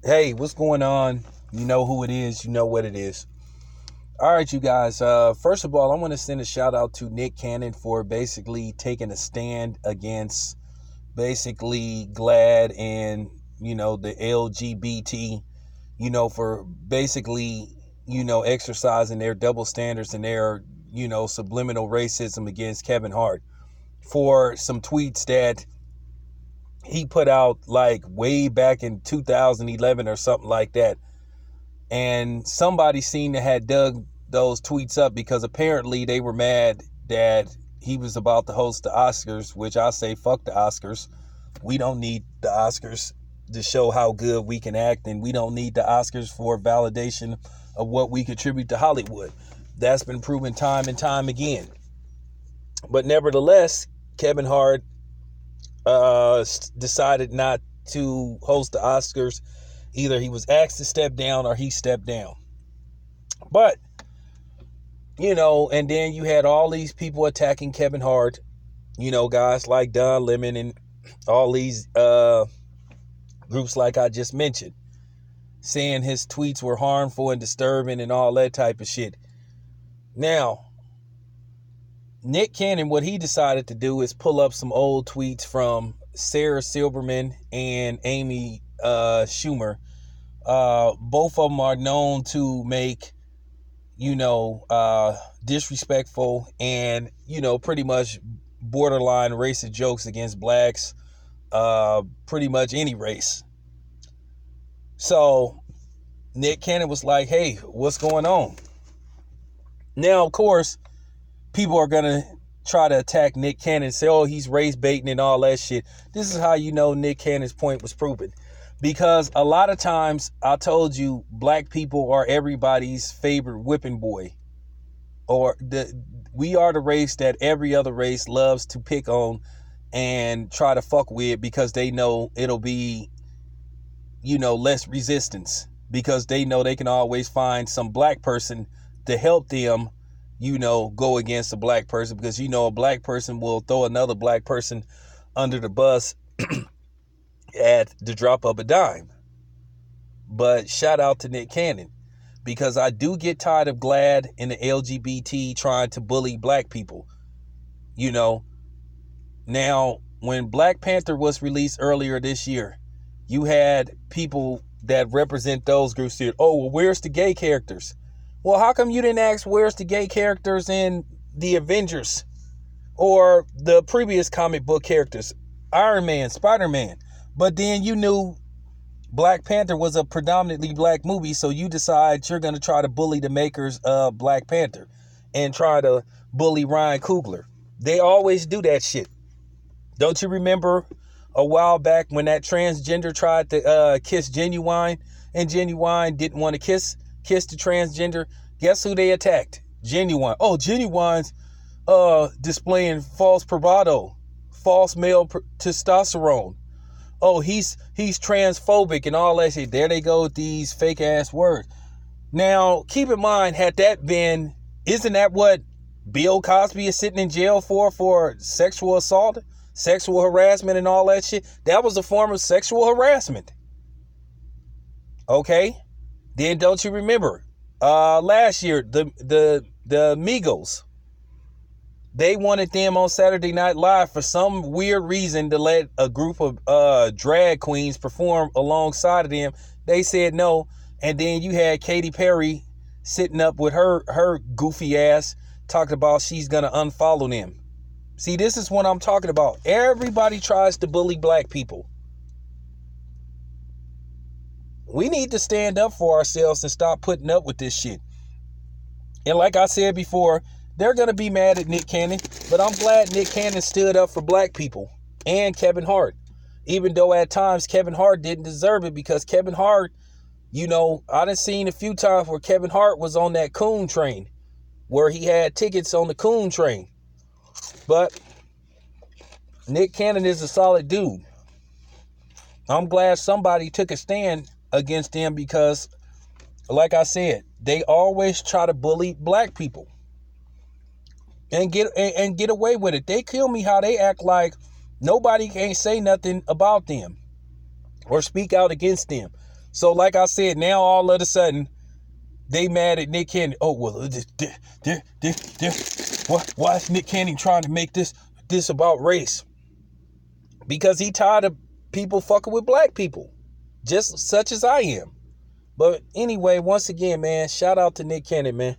Hey, what's going on? You know who it is. You know what it is. All right, you guys. First of all, I want to send a shout out to Nick Cannon for basically taking a stand against basically GLAAD and, the LGBT, for basically, exercising their double standards and their, subliminal racism against Kevin Hart for some tweets that he put out like way back in 2011 or something like that. And somebody seemed to have dug those tweets up because apparently they were mad that he was about to host the Oscars, which I say fuck the Oscars. We don't need the Oscars to show how good we can act, and we don't need the Oscars for validation of what we contribute to Hollywood. That's been proven time and time again. But nevertheless, Kevin Hart decided not to host the Oscars. Either he was asked to step down or he stepped down. But, and then you had all these people attacking Kevin Hart, guys like Don Lemon and all these groups like I just mentioned, saying his tweets were harmful and disturbing and all that type of shit. Now, Nick Cannon, what he decided to do is pull up some old tweets from Sarah Silverman and Amy Schumer. Both of them are known to make, disrespectful and, pretty much borderline racist jokes against blacks, pretty much any race. So Nick Cannon was like, hey, what's going on? Now, of course, people are going to try to attack Nick Cannon and say, oh, he's race baiting and all that shit. This is how you know Nick Cannon's point was proven. Because a lot of times, I told you, black people are everybody's favorite whipping boy. Or we are the race that every other race loves to pick on and try to fuck with because they know it'll be, less resistance. Because they know they can always find some black person to help them, go against a black person. Because, a black person will throw another black person under the bus at the drop of a dime. But shout out to Nick Cannon, because I do get tired of GLAAD and the LGBT trying to bully black people. Now, when Black Panther was released earlier this year, you had people that represent those groups said, oh, well, where's the gay characters? Well, how come you didn't ask where's the gay characters in the Avengers or the previous comic book characters, Iron Man, Spider-Man? But then you knew Black Panther was a predominantly black movie, so you decide you're going to try to bully the makers of Black Panther and try to bully Ryan Coogler. They always do that shit. Don't you remember a while back when that transgender tried to kiss Genuine and Genuine didn't want to kiss the transgender? Guess who they attacked? Genuine. Oh, Genuine's displaying false bravado, false male testosterone. Oh, he's transphobic and all that shit. There they go with these fake ass words. Now, keep in mind, had that been, isn't that what Bill Cosby is sitting in jail for sexual assault, sexual harassment and all that shit? That was a form of sexual harassment. Okay? Then don't you remember, last year, the Migos, they wanted them on Saturday Night Live for some weird reason to let a group of drag queens perform alongside of them. They said no. And then you had Katy Perry sitting up with her goofy ass talking about she's going to unfollow them. See, this is what I'm talking about. Everybody tries to bully black people. We need to stand up for ourselves and stop putting up with this shit. And like I said before, they're going to be mad at Nick Cannon, but I'm glad Nick Cannon stood up for black people and Kevin Hart. Even though at times Kevin Hart didn't deserve it, because Kevin Hart, I done seen a few times where Kevin Hart was on that coon train, where he had tickets on the coon train. But Nick Cannon is a solid dude. I'm glad somebody took a stand against him because, like I said, they always try to bully black people. And get away with it. They kill me how they act like nobody can't say nothing about them or speak out against them. So like I said, now all of a sudden they mad at Nick Cannon. Oh, well, why is Nick Cannon trying to make this about race? Because he tired of people fucking with black people, just such as I am. But anyway, once again, man, shout out to Nick Cannon, man.